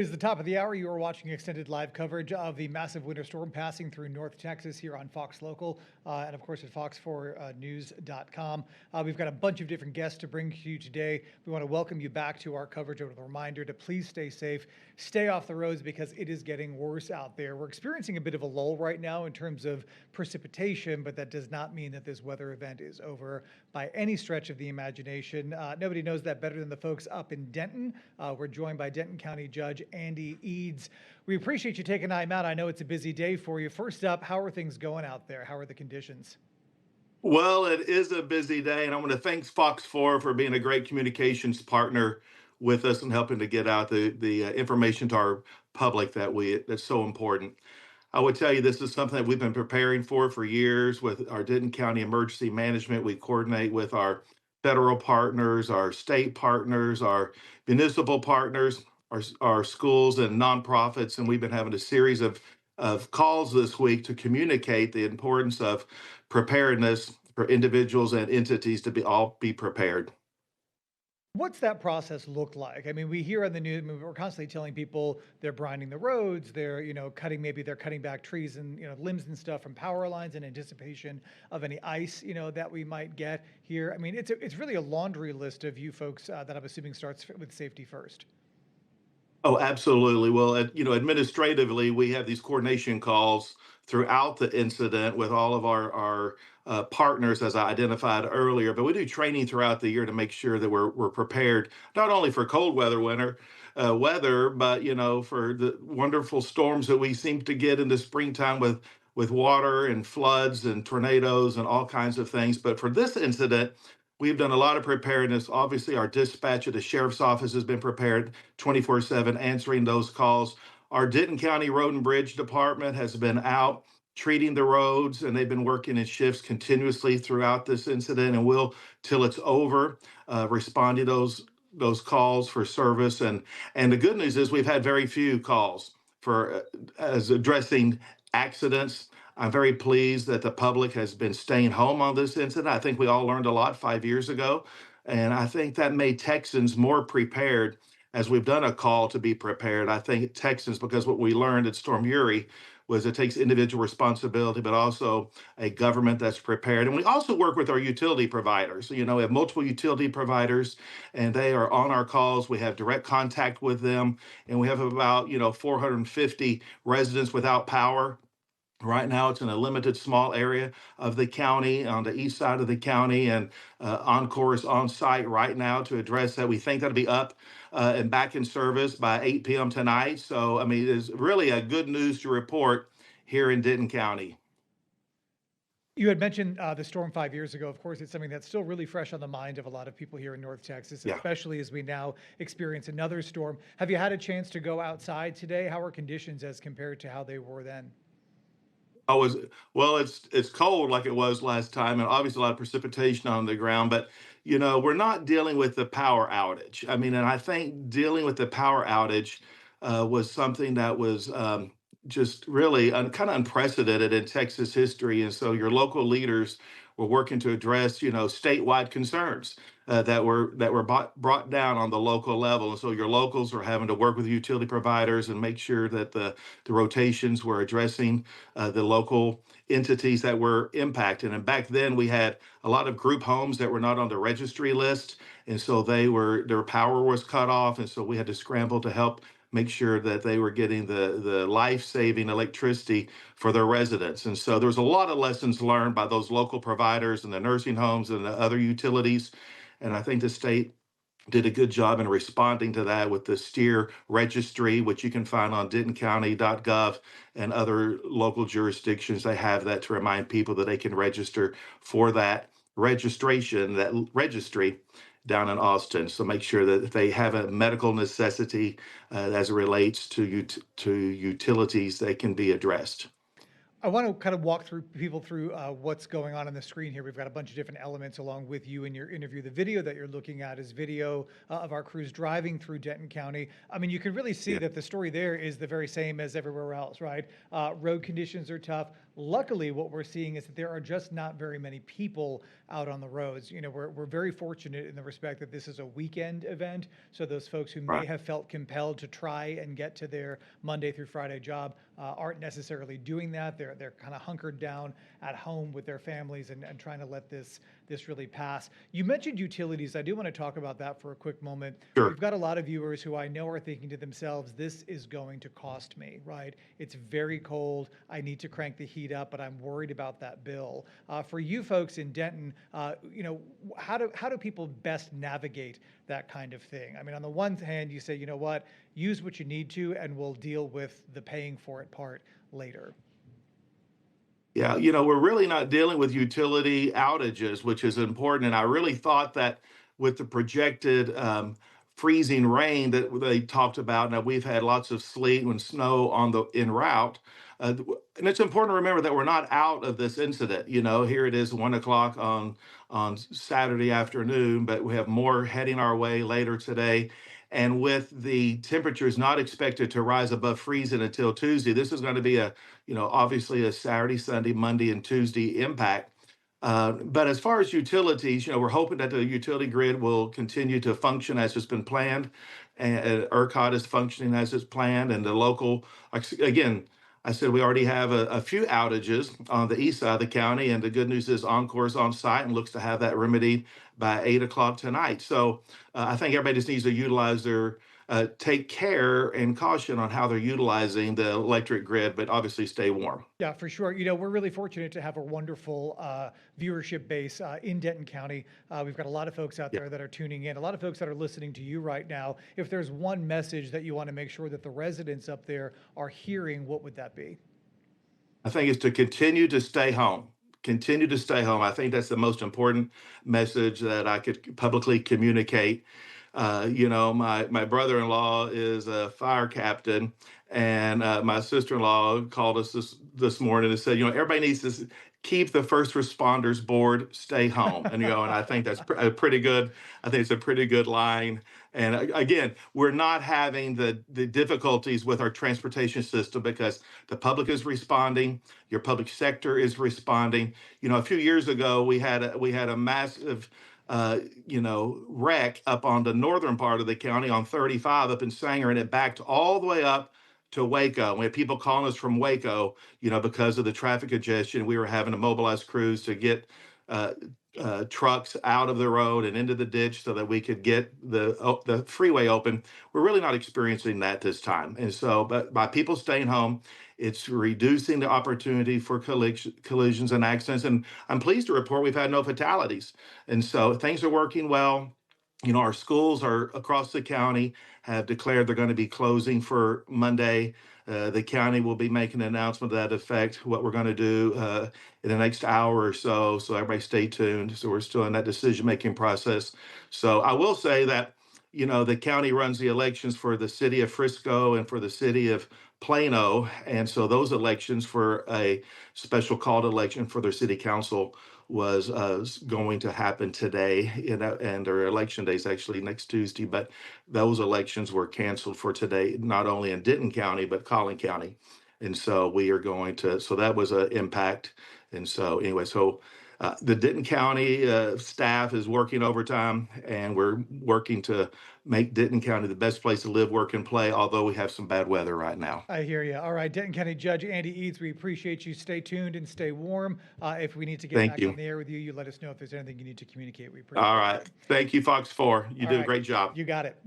It's the top of the hour. You are watching extended live coverage of the massive winter storm passing through North Texas here on Fox Local and, of course, at fox4news.com. We've got a bunch of different guests to bring to you today. We want to welcome you back to our coverage with a reminder to please stay safe, stay off the roads because it is getting worse out there. We're experiencing a bit of a lull right now in terms of precipitation, but that does not mean that this weather event is over by any stretch of the imagination. Nobody knows that better than the folks up in Denton. We're joined by Denton County Judge Andy Eads. We appreciate you taking time out. I know it's a busy day for you. First up, how are things going out there? How are the conditions? Well, it is a busy day, and I want to thank Fox 4 for being a great communications partner with us and helping to get out the information to our public that's so important. I would tell you this is something that we've been preparing for years with our Denton County Emergency Management. We coordinate with our federal partners, our state partners, our municipal partners, our schools and nonprofits, and we've been having a series of calls this week to communicate the importance of preparedness for individuals and entities to be prepared. What's that process look like? I mean, we hear on the news, I mean, we're constantly telling people they're brining the roads, they're, maybe they're cutting back trees and, limbs and stuff from power lines in anticipation of any ice, that we might get here. I mean, it's really a laundry list of you folks that I'm assuming starts with safety first. Oh, absolutely. Well, administratively, we have these coordination calls throughout the incident with all of our partners, as I identified earlier. But we do training throughout the year to make sure that we're prepared not only for cold weather, but for the wonderful storms that we seem to get in the springtime with water and floods and tornadoes and all kinds of things. But for this incident, we've done a lot of preparedness. Obviously, our dispatch at the sheriff's office has been prepared 24/7, answering those calls. Our Denton County Road and Bridge Department has been out treating the roads, and they've been working in shifts continuously throughout this incident, and will till it's over, responding to those calls for service. And the good news is we've had very few calls for as addressing accidents. I'm very pleased that the public has been staying home on this incident. I think we all learned a lot 5 years ago. And I think that made Texans more prepared as we've done a call to be prepared. I think Texans, because what we learned at Storm Uri was it takes individual responsibility, but also a government that's prepared. And we also work with our utility providers. We have multiple utility providers, and they are on our calls. We have direct contact with them, and we have about 450 residents without power. Right now, it's in a limited small area of the county on the east side of the county, and Encore is on site right now to address that. We think that'll be up and back in service by 8 p.m. tonight. So, I mean, it's really a good news to report here in Denton County. You had mentioned the storm 5 years ago. Of course, it's something that's still really fresh on the mind of a lot of people here in North Texas, Yeah. especially as we now experience another storm. Have you had a chance to go outside today? How are conditions as compared to how they were then? Oh, well, it's cold like it was last time, and obviously a lot of precipitation on the ground. But we're not dealing with the power outage. I mean, and I think dealing with the power outage was something that was just really kind of unprecedented in Texas history. And so your local leaders were working to address, statewide concerns that were brought down on the local level. And so your locals are having to work with utility providers and make sure that the rotations were addressing the local entities that were impacted. And back then we had a lot of group homes that were not on the registry list. And so their power was cut off. And so we had to scramble to help make sure that they were getting the life-saving electricity for their residents. And so there's a lot of lessons learned by those local providers and the nursing homes and the other utilities. And I think the state did a good job in responding to that with the STEER registry, which you can find on dentoncounty.gov, and other local jurisdictions. They have that to remind people that they can register for that registry down in Austin. So make sure that if they have a medical necessity as it relates to utilities, they can be addressed. I want to kind of walk through people through what's going on the screen here. We've got a bunch of different elements along with you in your interview. The video that you're looking at is video of our crews driving through Denton County. I mean, you can really see Yeah. that the story there is the very same as everywhere else, right? Road conditions are tough, Luckily, what we're seeing is that there are just not very many people out on the roads. We're very fortunate in the respect that this is a weekend event. So those folks who may Right. have felt compelled to try and get to their Monday through Friday job aren't necessarily doing that. They're kind of hunkered down at home with their families and trying to let this really pass. You mentioned utilities. I do want to talk about that for a quick moment. Sure. We've got a lot of viewers who I know are thinking to themselves, this is going to cost me, right? It's very cold. I need to crank the heat up, but I'm worried about that bill. For you folks in Denton, how do people best navigate that kind of thing? I mean, on the one hand, you say, you know what, use what you need to, and we'll deal with the paying for it part later. Yeah, we're really not dealing with utility outages, which is important. And I really thought that with the projected freezing rain that they talked about, now we've had lots of sleet and snow on the en route. And it's important to remember that we're not out of this incident. Here it is 1 o'clock on Saturday afternoon, but we have more heading our way later today. And with the temperatures not expected to rise above freezing until Tuesday, this is going to be obviously a Saturday, Sunday, Monday, and Tuesday impact. But as far as utilities, we're hoping that the utility grid will continue to function as it's been planned, and ERCOT is functioning as it's planned, and the local, again, I said we already have a few outages on the east side of the county, and the good news is Encore is on site and looks to have that remedied by 8 o'clock tonight. So I think everybody just needs to utilize take care and caution on how they're utilizing the electric grid, but obviously stay warm. Yeah, for sure. We're really fortunate to have a wonderful viewership base in Denton County. We've got a lot of folks out Yeah. there that are tuning in, a lot of folks that are listening to you right now. If there's one message that you want to make sure that the residents up there are hearing, what would that be? I think it's to continue to stay home. Continue to stay home. I think that's the most important message that I could publicly communicate. My brother-in-law is a fire captain, and my sister-in-law called us this morning and said, everybody needs to keep the first responders board, stay home. And I think that's a pretty good. I think it's a pretty good line. And again, we're not having the difficulties with our transportation system because the public is responding, your public sector is responding. A few years ago we had a massive wreck up on the northern part of the county on 35 up in Sanger, and it backed all the way up to Waco. We had people calling us from Waco, because of the traffic congestion. We were having to mobilize crews to get uh, trucks out of the road and into the ditch so that we could get the freeway open. We're really not experiencing that this time. And so, but by people staying home, it's reducing the opportunity for collisions and accidents. And I'm pleased to report we've had no fatalities. And so things are working well. Our schools are across the county have declared they're going to be closing for Monday. The county will be making an announcement to that effect, what we're going to do in the next hour or so. So everybody stay tuned. So we're still in that decision-making process. So I will say that, the county runs the elections for the city of Frisco and for the city of Plano. And so those elections for a special called election for their city council was going to happen today, and their election day is actually next Tuesday. But those elections were canceled for today, not only in Denton County but Collin County, and so we are going to. So that was an impact, and so anyway, so. The Denton County staff is working overtime, and we're working to make Denton County the best place to live, work, and play. Although we have some bad weather right now. I hear you. All right, Denton County Judge Andy Eads, we appreciate you. Stay tuned and stay warm. If we need to get Thank back on you. the air with you, you let us know if there's anything you need to communicate. We appreciate All right. it. Thank you, Fox 4. You All do a right, great job. you got it.